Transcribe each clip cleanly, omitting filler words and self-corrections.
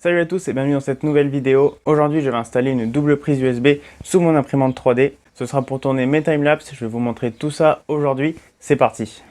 Salut à tous et bienvenue dans cette nouvelle vidéo. Aujourd'hui je vais installer une double prise USB sous mon imprimante 3D. Ce sera pour tourner mes timelapses, je vais vous montrer tout ça aujourd'hui. C'est parti.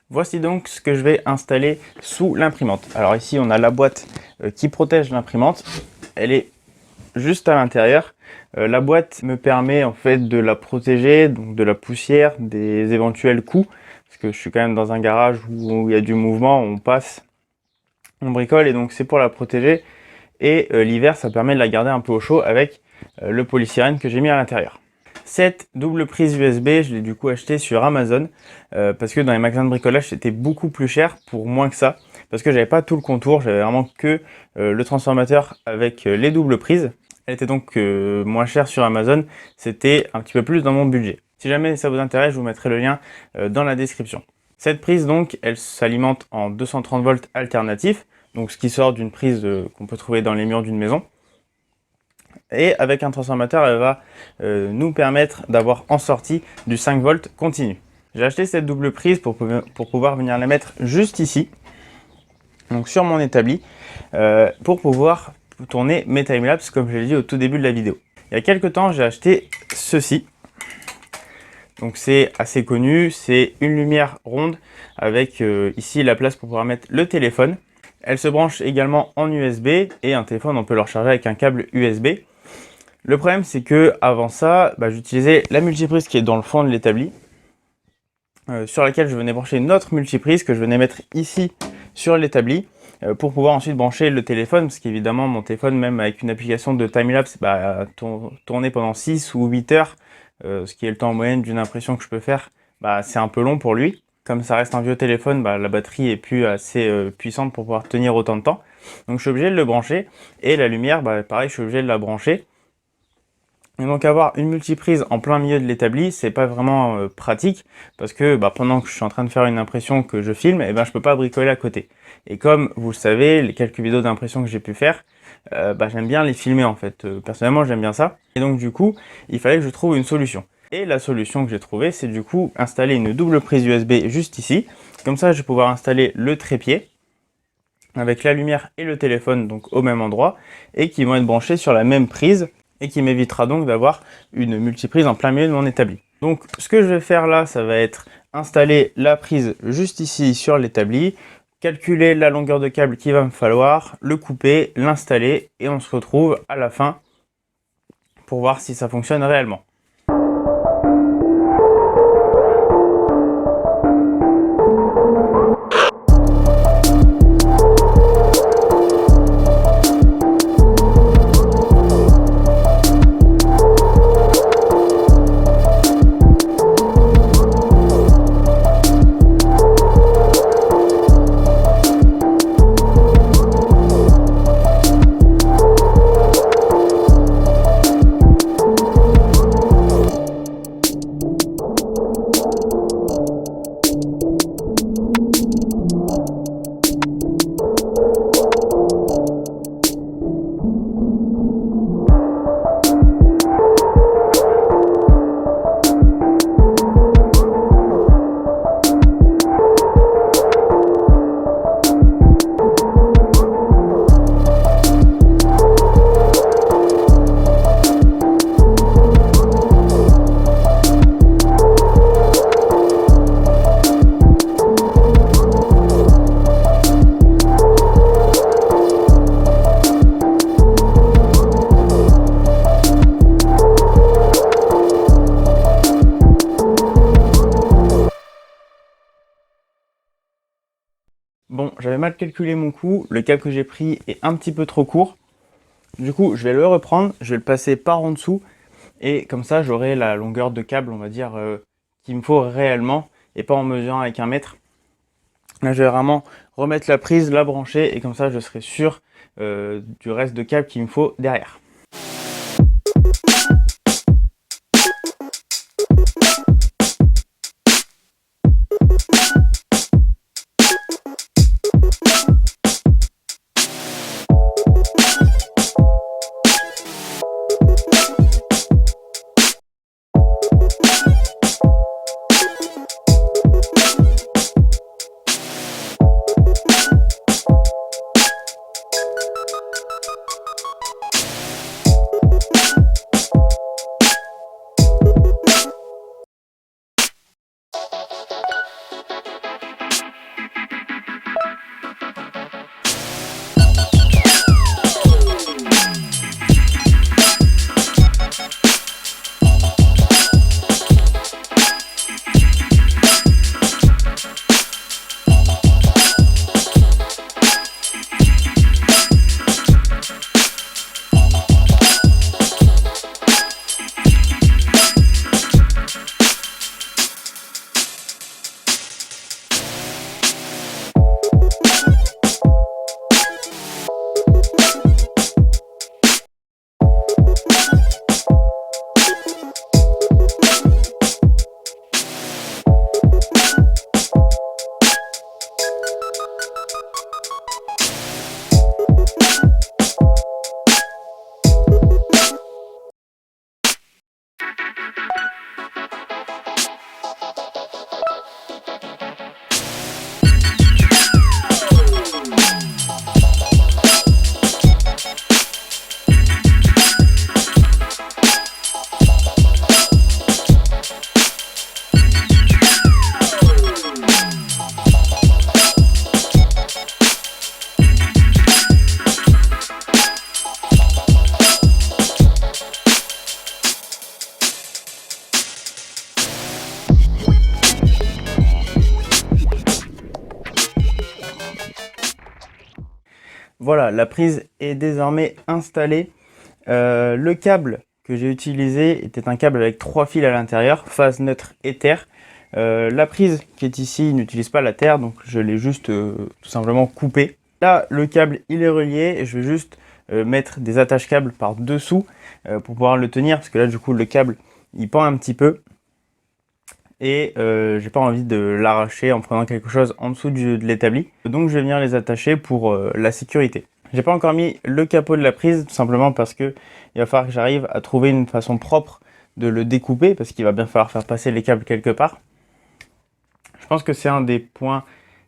Voici donc ce que je vais installer sous l'imprimante. Alors ici on a la boîte qui protège l'imprimante. Elle est juste à l'intérieur. La boîte me permet en fait de la protéger, donc de la poussière, des éventuels coups, parce que je suis quand même dans un garage où il y a du mouvement, on passe, on bricole, et donc c'est pour la protéger. Et l'hiver, ça permet de la garder un peu au chaud avec le polystyrène que j'ai mis à l'intérieur. Cette double prise USB, je l'ai du coup acheté sur Amazon, parce que dans les magasins de bricolage, c'était beaucoup plus cher pour moins que ça, parce que j'avais pas tout le contour, j'avais vraiment que le transformateur avec les doubles prises. Elle était donc moins chère sur Amazon, c'était un petit peu plus dans mon budget. Si jamais ça vous intéresse, je vous mettrai le lien dans la description. Cette prise donc, elle s'alimente en 230 volts alternatif, donc ce qui sort d'une prise qu'on peut trouver dans les murs d'une maison. Et avec un transformateur, elle va nous permettre d'avoir en sortie du 5 volts continu. J'ai acheté cette double prise pour pouvoir venir la mettre juste ici, donc sur mon établi, pour pouvoir tourner mes timelapses comme je l'ai dit au tout début de la vidéo. Il y a quelques temps, j'ai acheté ceci. Donc c'est assez connu, c'est une lumière ronde avec ici la place pour pouvoir mettre le téléphone. Elle se branche également en USB et un téléphone on peut le recharger avec un câble USB. Le problème c'est que avant ça, j'utilisais la multiprise qui est dans le fond de l'établi, sur laquelle je venais brancher une autre multiprise que je venais mettre ici sur l'établi pour pouvoir ensuite brancher le téléphone, parce qu'évidemment mon téléphone, même avec une application de timelapse, tourner pendant 6 ou 8 heures, ce qui est le temps en moyenne d'une impression que je peux faire, c'est un peu long pour lui. Comme ça reste un vieux téléphone, la batterie est plus assez puissante pour pouvoir tenir autant de temps. Donc je suis obligé de le brancher, et la lumière, pareil, je suis obligé de la brancher. Et donc avoir une multiprise en plein milieu de l'établi, c'est pas vraiment pratique, parce que pendant que je suis en train de faire une impression que je filme, je peux pas bricoler à côté. Et comme vous le savez, les quelques vidéos d'impression que j'ai pu faire, j'aime bien les filmer en fait. Personnellement, j'aime bien ça. Et donc du coup, il fallait que je trouve une solution. Et la solution que j'ai trouvée, c'est du coup installer une double prise USB juste ici. Comme ça, je vais pouvoir installer le trépied avec la lumière et le téléphone donc au même endroit, et qui vont être branchés sur la même prise, et qui m'évitera donc d'avoir une multiprise en plein milieu de mon établi. Donc ce que je vais faire là, ça va être installer la prise juste ici sur l'établi, calculer la longueur de câble qu'il va me falloir, le couper, l'installer, et on se retrouve à la fin pour voir si ça fonctionne réellement. Bon, j'avais mal calculé mon coup, le câble que j'ai pris est un petit peu trop court. Du coup, je vais le reprendre, je vais le passer par en dessous, et comme ça, j'aurai la longueur de câble, on va dire, qu'il me faut réellement, et pas en mesurant avec 1 mètre. Là, je vais vraiment remettre la prise, la brancher, et comme ça, je serai sûr du reste de câble qu'il me faut derrière. Voilà, la prise est désormais installée. Le câble que j'ai utilisé était un câble avec 3 fils à l'intérieur, phase neutre et terre. La prise qui est ici n'utilise pas la terre, donc je l'ai juste tout simplement coupée. Là, le câble il est relié et je vais juste mettre des attaches câbles par dessous pour pouvoir le tenir, parce que là du coup le câble il pend un petit peu et j'ai pas envie de l'arracher en prenant quelque chose en dessous de l'établi. Donc je vais venir les attacher pour la sécurité. J'ai pas encore mis le capot de la prise, tout simplement parce que il va falloir que j'arrive à trouver une façon propre de le découper, parce qu'il va bien falloir faire passer les câbles quelque part. Je pense que c'est un des points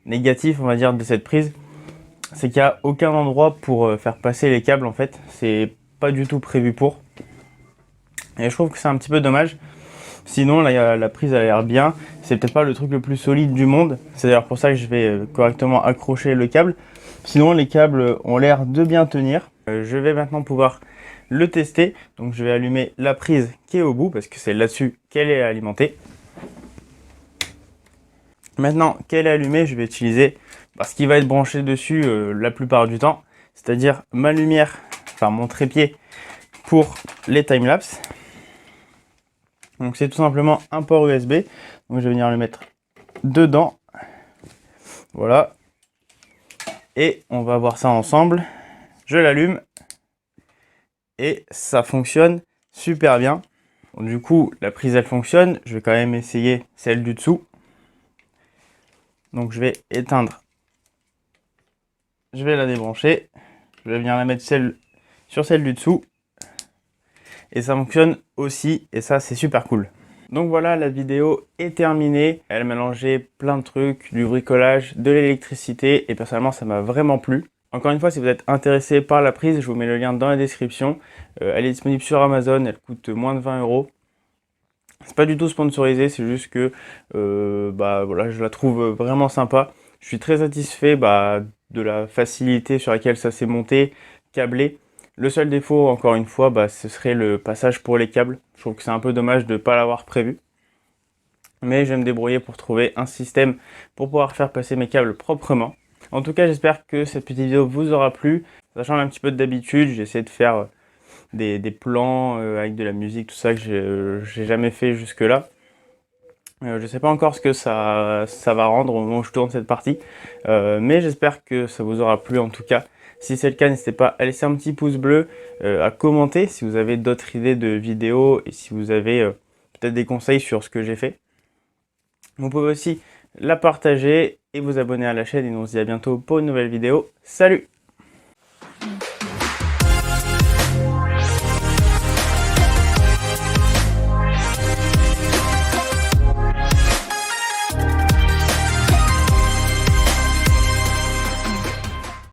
négatifs, on va dire, de cette prise, c'est qu'il n'y a aucun endroit pour faire passer les câbles en fait. C'est pas du tout prévu pour. Et je trouve que c'est un petit peu dommage. Sinon, là, la prise a l'air bien. C'est peut-être pas le truc le plus solide du monde. C'est d'ailleurs pour ça que je vais correctement accrocher le câble. Sinon, les câbles ont l'air de bien tenir. Je vais maintenant pouvoir le tester. Donc, je vais allumer la prise qui est au bout parce que c'est là-dessus qu'elle est alimentée. Maintenant qu'elle est allumée, je vais utiliser ce qui va être branché dessus la plupart du temps. C'est-à-dire ma lumière, enfin mon trépied pour les timelapse. Donc c'est tout simplement un port USB. Donc je vais venir le mettre dedans. Voilà. Et on va voir ça ensemble. Je l'allume. Et ça fonctionne super bien. Donc, du coup, la prise elle fonctionne. Je vais quand même essayer celle du dessous. Donc je vais éteindre. Je vais la débrancher. Je vais venir la mettre sur celle du dessous. Et ça fonctionne aussi, et ça c'est super cool. Donc voilà, la vidéo est terminée. Elle mélangeait plein de trucs, du bricolage, de l'électricité, et personnellement ça m'a vraiment plu. Encore une fois, si vous êtes intéressé par la prise, je vous mets le lien dans la description. Elle est disponible sur Amazon, elle coûte moins de 20 €. C'est pas du tout sponsorisé, c'est juste que voilà, je la trouve vraiment sympa. Je suis très satisfait de la facilité sur laquelle ça s'est monté, câblé. Le seul défaut, encore une fois, ce serait le passage pour les câbles. Je trouve que c'est un peu dommage de ne pas l'avoir prévu. Mais je vais me débrouiller pour trouver un système pour pouvoir faire passer mes câbles proprement. En tout cas, j'espère que cette petite vidéo vous aura plu. Ça change un petit peu d'habitude, j'ai essayé de faire des plans avec de la musique, tout ça que j'ai jamais fait jusque là. Je ne sais pas encore ce que ça va rendre au moment où je tourne cette partie, mais j'espère que ça vous aura plu en tout cas. Si c'est le cas, n'hésitez pas à laisser un petit pouce bleu, à commenter si vous avez d'autres idées de vidéos et si vous avez peut-être des conseils sur ce que j'ai fait. Vous pouvez aussi la partager et vous abonner à la chaîne et nous on se dit à bientôt pour une nouvelle vidéo. Salut!